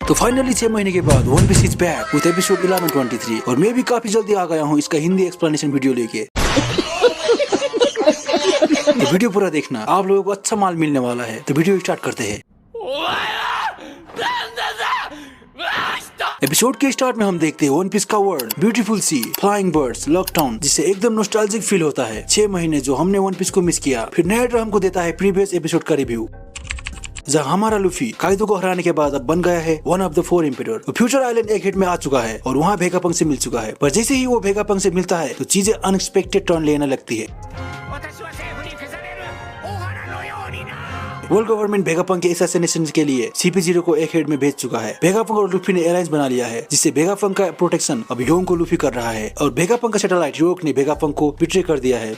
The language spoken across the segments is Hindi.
तो फाइनली 6 महीने के बाद One Piece is back with episode 1123 और मैं भी काफी जल्दी आ गया हूँ इसका हिंदी एक्सप्लेनेशन वीडियो लेके। तो वीडियो पूरा देखना, आप लोगों को अच्छा माल मिलने वाला है। तो वीडियो स्टार्ट करते हैं। एपिसोड के स्टार्ट में हम देखते हैं वन पीस का वर्ल्ड, ब्यूटीफुल सी, फ्लाइंग बर्ड्स, लॉकडाउन, जिससे एकदम नॉस्टैल्जिक फील होता है। 6 महीने जो हमने वन पीस को मिस किया। फिर नायडर हमको देता है प्रीवियस एपिसोड का रिव्यू, जहाँ हमारा लूफी काइदो को हराने के बाद अब बन गया है वन ऑफ द 4 एम्परर। तो फ्यूचर आइलैंड एक हिट में आ चुका है और वहाँ भेगापंक से मिल चुका है। पर जैसे ही वो भेगापंक से मिलता है तो चीजें अनएक्सपेक्टेड टर्न लेने लगती है। वर्ल्ड गवर्नमेंट भेगापंक के असैसिनेशन के लिए CP0 को एक हेड में भेज चुका है। भेगापंक और लूफी ने अलायंस बना लिया है, जिससे भेगापंक का प्रोटेक्शन अब योंग को लूफी कर रहा है और भेगापंक का सैटेलाइट योक ने भेगापंक को बिट्रे कर दिया है।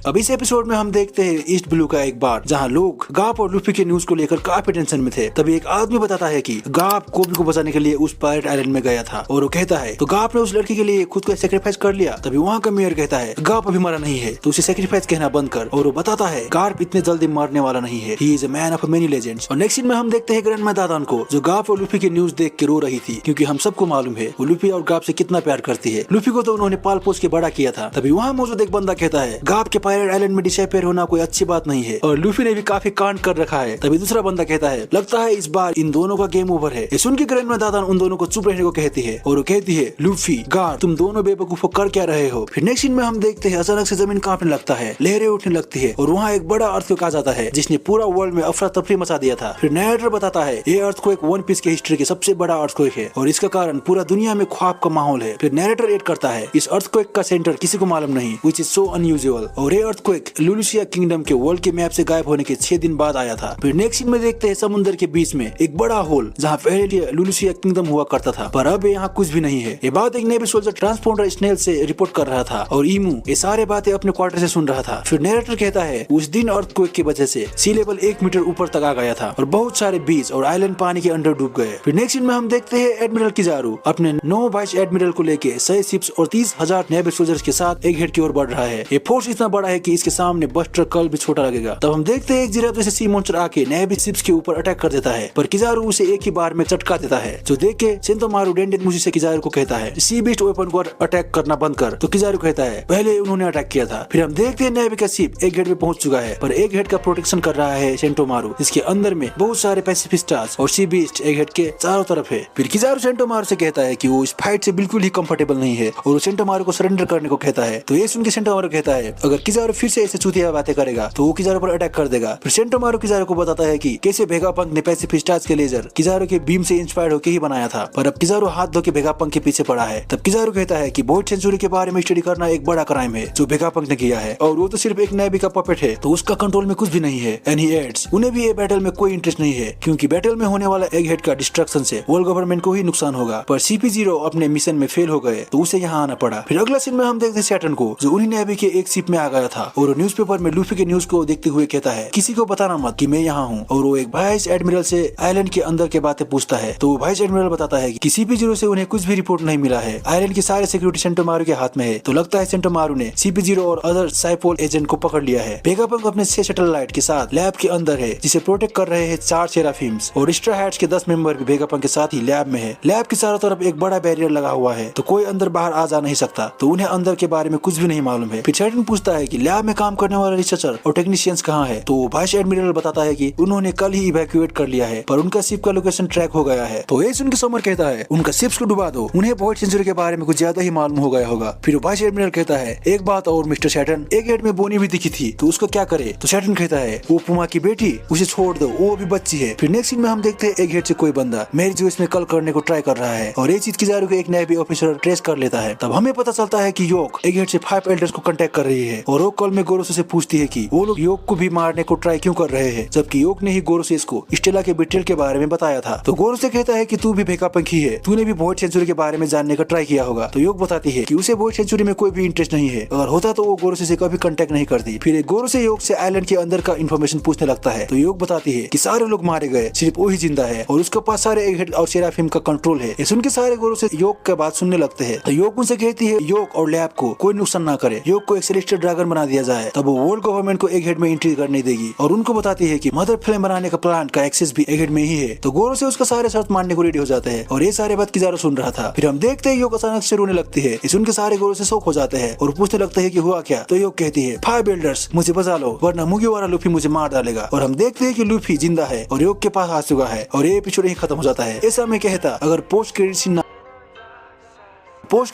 अब इस एपिसोड में हम देखते हैं ईस्ट ब्लू का एक बार, जहां लोग गाप और लूफी के न्यूज को लेकर काफी टेंशन में थे। तभी एक आदमी बताता है कि गाप कोबी को बचाने के लिए उस पायरेट आइलैंड में गया था और वो कहता है तो गाप ने उस लड़की के लिए खुद को सेक्रीफाइस कर लिया। तभी वहाँ का मेयर कहता है गाप अभी मरा नहीं है, तो उसे सेक्रीफाइस कहना बंद कर। और वो बताता है गाप इतने जल्दी मरने वाला नहीं है, he is a man of many legends. और नेक्स्ट सीन में हम देखते हैं ग्रैंडमा दादान को, जो गाप और लूफी के न्यूज देख के रो रही थी, क्योंकि हम सबको मालूम है वो लूफी और गाप से कितना प्यार करती है। लूफी को तो उन्होंने पाल पोस के बड़ा किया था। तभी वहाँ मौजूद एक बंदा कहता है गाप के पायरेट आइलैंड में डिसअपियर होना कोई अच्छी बात नहीं है और लूफी ने भी काफी कांड कर रखा है। तभी दूसरा बंदा कहता है लगता है इस बार इन दोनों का गेम ओवर है। सुन के ग्रैंडमा दादान उन दोनों को चुप रहने को कहती है और वो कहती है लूफी गाप तुम दोनों बेवकूफों कर क्या रहे हो। फिर नेक्स्ट सीन में हम देखते हैं अचानक से जमीन कांपने लगता है, लहरें उठने लगती है और वहाँ एक बड़ा अर्थक्वेक आ जाता है, जिसने पूरा वर्ल्ड में अफरा तफरी मचा दिया था। फिर नायडर बताता है ये अर्थक्वेक वन पीस के हिस्ट्री के सबसे बड़ा अर्थक्वेक है और इसका कारण पूरा दुनिया में ख्वाब का माहौल है। फिर नैरेटर एड करता है इस अर्थक्वेक का सेंटर किसी को मालूम नहीं, व्हिच इज सो अनयूजुअल। और ये अर्थक्वेक लुलुशिया किंगडम के वर्ल्ड के मैप से गायब होने के 6 दिन बाद आया था। फिर नेक्स्ट सीन में देखते हैं समुद्र के बीच में एक बड़ा होल, जहाँ पहले लुलुशिया किंगडम हुआ करता था, पर अब यहाँ कुछ भी नहीं है। ये बात एक नेवी सोल्जर ट्रांसपोर्टर स्नेल से रिपोर्ट कर रहा था और ईमू ये सारे बातें अपने क्वार्टर से सुन रहा था। फिर नैरेटर कहता है उस दिन अर्थक्वेक की वजह से सी लेवल 1 मीटर ऊपर तक आ गया था और बहुत सारे बीच और आइलैंड पानी के अंदर डूब गए। फिर नेक्स्ट सीन में हम देखते हैं एडमिरल किजारू अपने 9 वाइस एडमिरल को लेके 100 शिप्स और 30,000 नेवी सोल्जर्स के साथ एक हेड की ओर बढ़ रहा है। ये फोर्स इतना बड़ा है कि इसके सामने बस्टर कर्ल भी छोटा लगेगा। तब हम देखते हैं एक जिराफ जैसे सी मॉन्स्टर आके नेवी शिप्स के ऊपर अटैक कर देता है, पर किजारू उसे एक ही बार में चटका देता है, जो देख के सेंटोमारू डेंडेन मुझी से किजारू को कहता है सी बीस्ट वेपन को अटैक करना बंद कर। तो किजारू कहता है पहले उन्होंने अटैक किया था। फिर हम देखते हैं नेवी का शिप एक हेड में पहुंच चुका है, पर एक हेड का प्रोटेक्शन कर रहा है सेंटोमारू, जिसके अंदर में बहुत सारे पैसिफिस्टास और सी बीस्ट एक हेड के चारों तरफ है। फिर किजारू सेंटोमारू से कहता है कि वो इस फाइट से बिल्कुल ही कंफर्टेबल नहीं है और वो सेंटोमारू को सरेंडर करने को कहता है। तो ये सुन के सेंटोमारू कहता है अगर किजारू फिर से ऐसे चूतिया बातें करेगा तो वो किजारू पर अटैक कर देगा। फिर सेंटोमारू किजारू को बताता है कि कैसे भेगापंक ने पैसिफिस्टास के लेजर किजारू के बीम से इंस्पायर्ड होकर ही बनाया था, पर अब किजारू हाथ धो के भेगापंक के पीछे पड़ा है। तब किजारू कहता है कि वॉइड सेंचुरी के बारे में स्टडी करना एक बड़ा क्राइम है जो भेगापंक ने किया है और वो तो सिर्फ एक नेवी का पपेट है, तो उसका कंट्रोल में कुछ भी नहीं है। एंड ही एड्स उन्हें भी ये बैटल में कोई इंटरेस्ट नहीं है, क्योंकि बैटल में होने वाला एग हेड का डिस्ट्रक्शन से वर्ल्ड गवर्नमेंट को ही नुकसान होगा। पर CP0 अपने मिशन में फेल हो गए तो उसे यहाँ आना पड़ा। फिर अगला सीन में हम देखते हैं सैटर्न को, जो उन्हीं नेवी के एक शिप में आ गया था और न्यूज़पेपर में लूफी के न्यूज को देखते हुए कहता है किसी को बताना मत कि मैं यहाँ हूँ। और वो एक वाइस एडमिरल से आइलैंड के अंदर के बातें पूछता है, तो वाइस एडमिरल बताता है कि CP0 से उन्हें कुछ भी रिपोर्ट नहीं मिला है, आइलैंड के सारे सिक्योरिटी सेंटोमारू के हाथ में है। तो लगता है सेंटोमारू ने CP0 और अदर साइपोल एजेंट को पकड़ लिया है। भेगापंक अपने 6 सैटेलाइट के साथ लैब के अंदर है, जिसे प्रोटेक्ट कर रहे हैं 4 सेराफिम्स और स्ट्रा हैट्स के 10 मेंबर भी भेगापंक के साथ ही लैब में है। लैब के चारों तरफ एक बड़ा बैरियर लगा हुआ है, तो कोई अंदर बाहर आ जा नहीं सकता, तो उन्हें अंदर के बारे में कुछ भी नहीं मालूम है। फिर सैटर्न पूछता है कि लैब में काम करने वाले रिसर्चर और टेक्नीशियंस कहाँ है, तो वाइस एडमिरल बताता है कि उन्होंने कल ही इवैक्यूएट कर लिया है, पर उनका शिप का लोकेशन ट्रैक हो गया है। तो ये सुन के समर कहता है उनका शिप्स को डुबा दो, उन्हें वॉइड सेंचुरी के बारे में कुछ ज्यादा ही मालूम हो गया होगा। फिर वाइस एडमिरल कहता है एक बात और मिस्टर सैटर्न, एक हेड में बोनी भी दिखी थी, तो उसको क्या करे। तो सैटर्न कहता है वो पुमा की बेटी, उसे छोड़ दो, वो भी बच्ची है। फिर नेक्स्ट सीन में हम देखते हैं एक हेड से कोई बंदा मेरी जो इसमें कल करने को ट्राई कर रहा है और ये चीज किजारू के एक नेवी ऑफिसर ट्रेस कर लेता है। तब हमें पता चलता है कि योक एक हेड से 5 एल्डर्स को कांटेक्ट कर रही है और वो कल में गोरोसो से पूछती है कि वो लोग योक को भी मारने को ट्राई क्यों कर रहे हैं, जबकि योक ने ही गोरोसेस को स्टेला के बिट्रेल के बारे में बताया था। तो गोरोसे कहता है कि तू भी भेगापंक ही है, तूने भी वॉइड सेंचुरी के बारे में जानने का ट्राई किया होगा। तो योक बताती है कि उसे वॉइड सेंचुरी में कोई भी इंटरेस्ट नहीं है, अगर होता तो वो गोरोसे से कभी कांटेक्ट नहीं करती। फिर एक गोरोसे योक से आइलैंड के अंदर का इन्फॉर्मेशन पूछने लगता है, तो योक बताती है कि सारे लोग मारे गए, सिर्फ वो ही जिंदा है और उसके पास सारे एग हेड और सेराफिम का कंट्रोल है। ये सुन के सारे गोरोसे योक का बात सुनने लगते हैं। तो योक उनसे कहती है योक और लैब को कोई नुकसान ना करे, योक को एक सेलेस्टियल ड्रैगन बना दिया जाए तब वो वर्ल्ड गवर्नमेंट को एक हेड में एंट्री करने देगी और उनको बताती है कि मदर फिल्म बनाने का प्लान का एक्सेस भी एक हेड में ही है। तो गोरो से उसका सारे शर्त मानने को रेडी हो जाते हैं और ये सारे बात किजारो सुन रहा था। फिर हम देखते हैं योग अचानक से रोने लगती है। सुन के सारे गोरो से शौक हो जाते हैं और पूछने लगते हैं कि हुआ क्या। तो योग कहती है 5 बिल्डर्स मुझे बचा लो वरना मुगिवारा लूफी मुझे मार डालेगा। और हम देखते हैं कि लूफी जिंदा है और योग के पास आ चुका है और ये एपिसोड ही खत्म हो जाता है। ऐसा मैं कहता अगर पोस्ट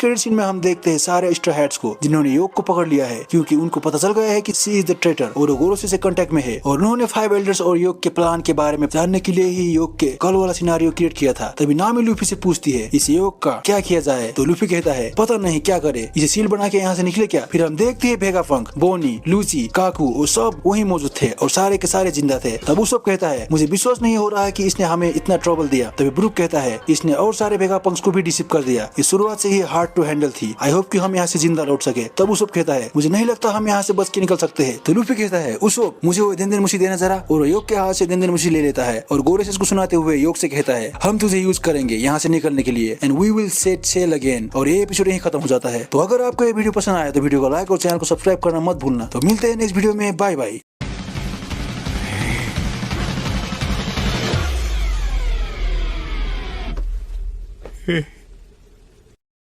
क्रेडिट सीन में हम देखते हैं सारे स्ट्रा हैट्स को जिन्होंने योग को पकड़ लिया है क्योंकि उनको पता चल गया है कि सी इज द ट्रेटर और गोरोसी से कांटेक्ट में है और उन्होंने 5 एल्डर्स और योग के प्लान के बारे में जानने के लिए ही योग के कल वाला सिनारियो क्रिएट किया था। तभी नामी लूफी से पूछती है इस योग का क्या किया जाए। तो लूफी कहता है पता नहीं क्या करे, इसे सील बना के यहाँ से निकले क्या। फिर हम देखते हैं वेगाफंक, बोनी, लूची, काकू वो सब वही मौजूद थे और सारे के सारे जिंदा थे। तब वो सब कहता है मुझे विश्वास नहीं हो रहा है कि इसने हमें इतना ट्रबल दिया। तभी ब्रूक कहता है इसने और सारे वेगाफंक्स को भी डिसिप कर दिया। इस शुरुआत से ही हार्ड टू हैंडल थी। आई होप कि हम यहाँ से जिंदा लौट सके। तब उसब कहता है मुझे नहीं लगता हम यहाँ से बच के निकल सकते हैं। तो लूफी कहता है उसब मुझे वो देन मुशी देना जरा और योग के हाथ से देन मुशी ले लेता है और गोरेसिस को सुनाते हुए योग से कहता है हम तुझे यूज करेंगे यहाँ से निकलने के लिए and we will set sail again. और ये एपिसोड यहीं खत्म हो जाता है। तो अगर आपको ये वीडियो पसंद आया तो वीडियो को लाइक और चैनल को सब्सक्राइब करना मत भूलना। तो मिलते हैं नेक्स्ट वीडियो में। Bye bye.